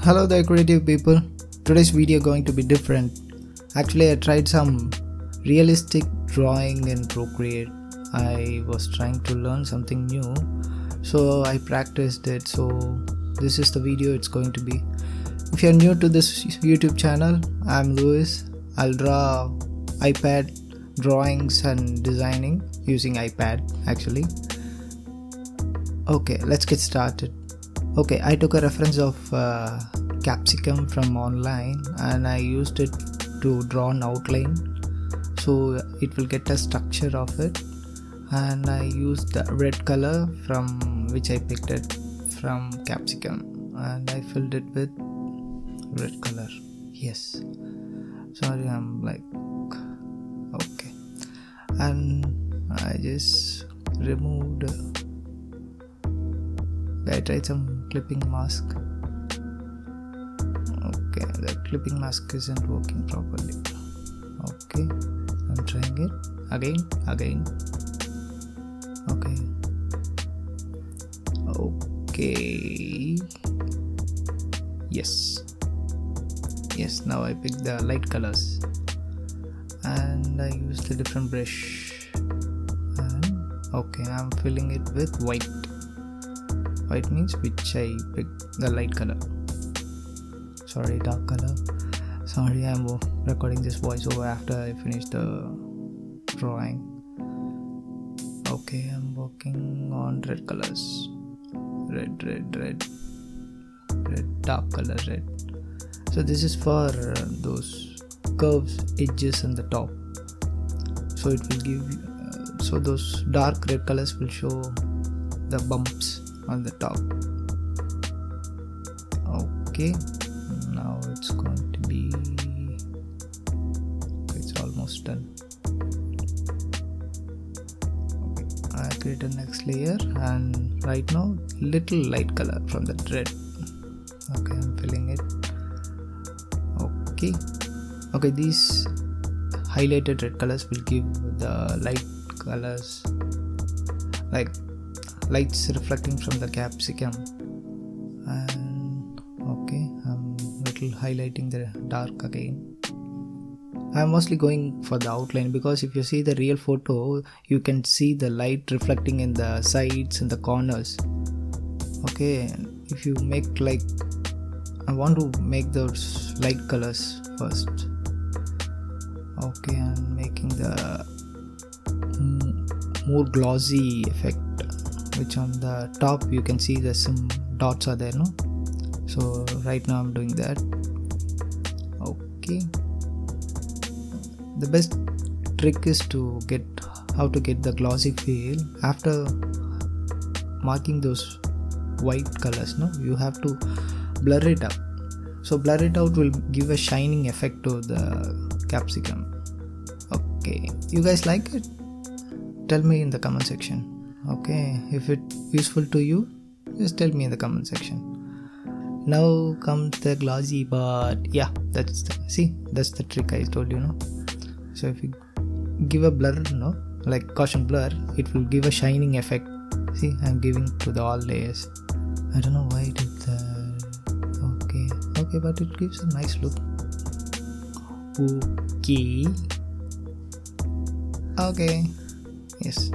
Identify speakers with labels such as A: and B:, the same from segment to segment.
A: Hello there creative people. Today's video going to be different. Actually I tried some realistic drawing in Procreate. I was trying to learn something new, so I practiced it. So this is the video it's going to be. If you're new to this YouTube channel, I'm Louis. I'll draw iPad drawings and designing using iPad actually. Okay, let's get started. Okay, I took a reference of capsicum from online and I used it to draw an outline, so it will get a structure of it. And I used the red color from which I picked it from capsicum, and I filled it with red color. Yes, sorry, I'm like okay, and I just removed. I tried some clipping mask. Okay, the clipping mask isn't working properly. Okay, I'm trying it again. Okay, yes, now I picked the light colors and I used a different brush, and okay, I'm filling it with white means which I picked the light color, sorry, dark color. Sorry, I'm recording this voiceover after I finish the drawing. Okay, I'm working on red colors, red, dark color red. So this is for those curves, edges on the top, so it will give so those dark red colors will show the bumps on the top. Okay, now it's going to be, it's almost done. Okay, I create a next layer, and right now little light color from the red. Okay, I'm filling it. Okay, these highlighted red colors will give the light colors, like lights reflecting from the capsicum. And okay, I'm little highlighting the dark again. I'm mostly going for the outline because if you see the real photo, you can see the light reflecting in the sides and the corners. Okay, if you make like, I want to make those light colors first. Okay, I'm making the more glossy effect, which on the top you can see there's some dots are there, no? So right now I'm doing that. Okay, the best trick is to get how to get the glossy feel after marking those white colors, no? You have to blur it out. So blur it out will give a shining effect to the capsicum. Okay, you guys like it? Tell me in the comment section. Okay, if it's useful to you, just tell me in the comment section. Now comes the glossy part. Yeah, that's the trick I told you, no? So if you give a blur, no, like caution blur, it will give a shining effect. See, I'm giving to the all layers. I don't know why I did that. Okay, but it gives a nice look. Okay, yes,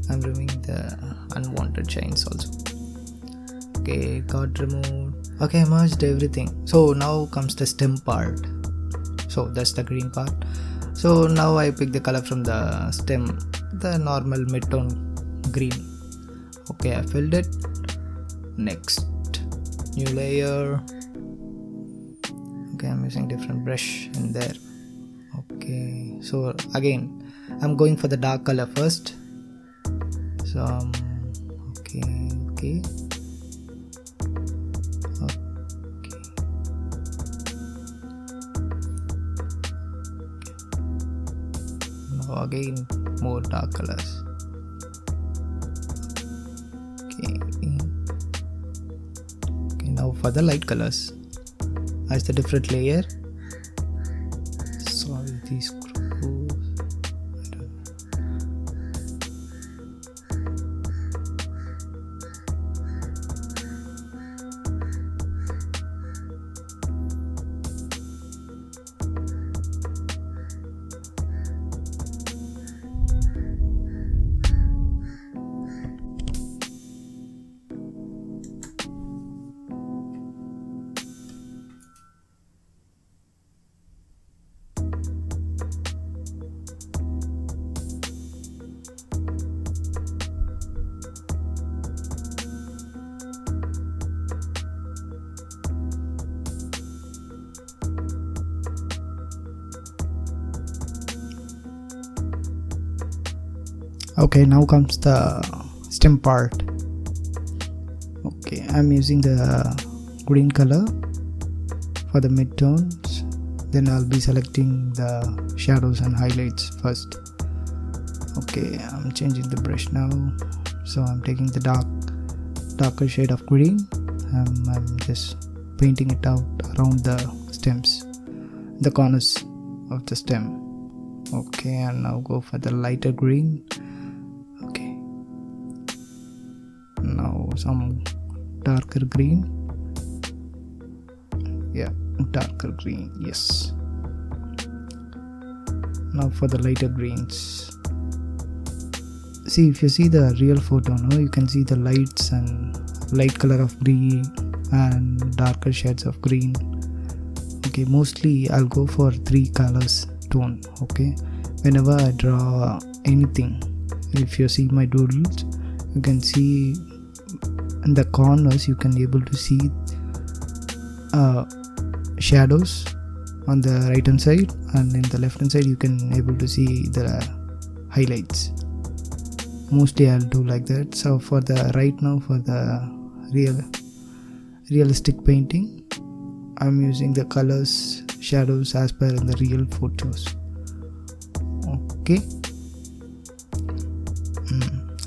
A: I'm removing the unwanted shines also. Okay, got removed. Okay, I merged everything. So now comes the stem part. So that's the green part. So now I pick the color from the stem, the normal mid-tone green. Okay, I filled it. Next, new layer. Okay, I'm using different brush in there. Okay, so again I'm going for the dark color first. So okay. Now again more dark colors. Okay, now for the light colors. As the different layer. Sorry, these screws. Okay, now comes the stem part. Okay, I'm using the green color for the midtones. Then I'll be selecting the shadows and highlights first. Okay, I'm changing the brush now. So I'm taking the darker shade of green. I'm just painting it out around the stems, the corners of the stem. Okay, and now go for the lighter green. Okay, now some darker green. Yeah, darker green. Yes. Now for the lighter greens. See, if you see the real photo, no, you can see the lights and light color of green and darker shades of green. Okay, mostly I'll go for 3 colors tone. Okay, whenever I draw anything, if you see my doodles, you can see in the corners you can able to see shadows on the right hand side, and in the left hand side you can able to see the highlights. Mostly I'll do like that. So for the right now, for the realistic painting, I'm using the colors, shadows as per in the real photos. Okay,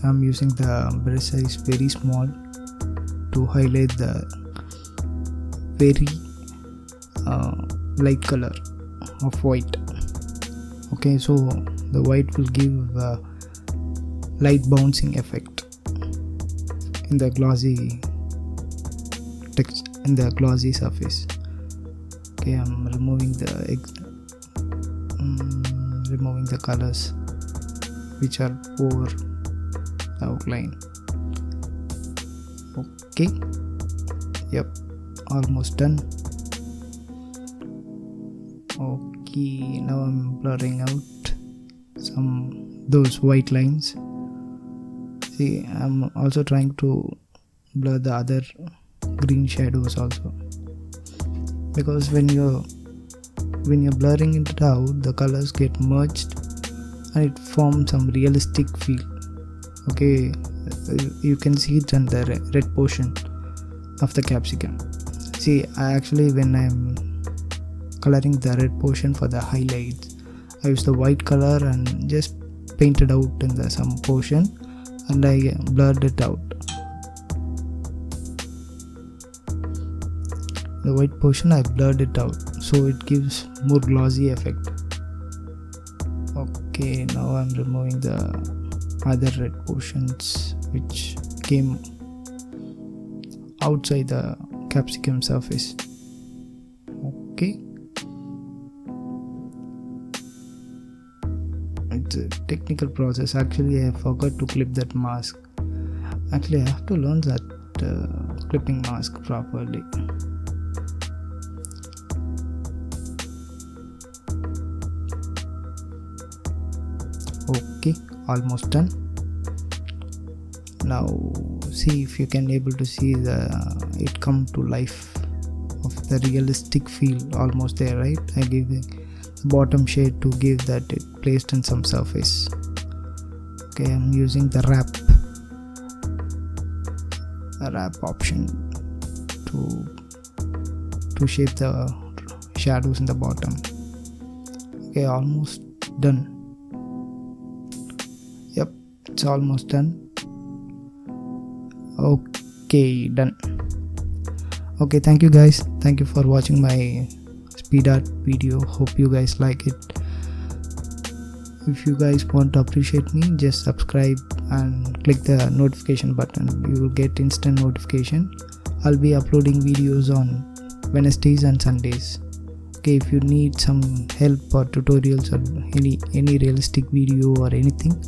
A: I'm using the brush size very small to highlight the very light color of white. Okay, so the white will give light bouncing effect in the glossy text, in the glossy surface. Okay, I'm removing the colors which are over the outline. Okay, yep, almost done. Okay, now I'm blurring out those white lines. See, I'm also trying to blur the other green shadows also, because when you're blurring it out, the colors get merged and it forms some realistic feel. Okay, you can see it in the red portion of the capsicum. See, when I'm coloring the red portion for the highlights, I use the white color and just painted out in some portion, and I blurred it out. The white portion I blurred it out, so it gives more glossy effect. Okay, now I'm removing the other red portions which came outside the capsicum surface. Okay, it's a technical process. Actually, I forgot to clip that mask. Actually, I have to learn that clipping mask properly. Okay, almost done. Now see if you can able to see it come to life of the realistic feel. Almost there, right? I give the bottom shade to give that it placed in some surface. Okay, I'm using the wrap option to shape the shadows in the bottom. Okay, almost done. Yep, it's almost done. Okay, done. Okay, thank you guys. Thank you for watching my speed art video. Hope you guys like it. If you guys want to appreciate me, just subscribe and click the notification button. You will get instant notification. I'll be uploading videos on Wednesdays and Sundays. Okay, if you need some help or tutorials or any realistic video or anything,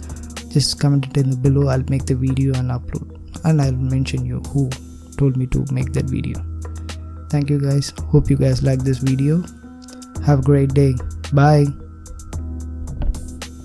A: just comment it in the below. I'll make the video and upload, and I'll mention you who told me to make that video. Thank you guys. Hope you guys like this video. Have a great day. Bye.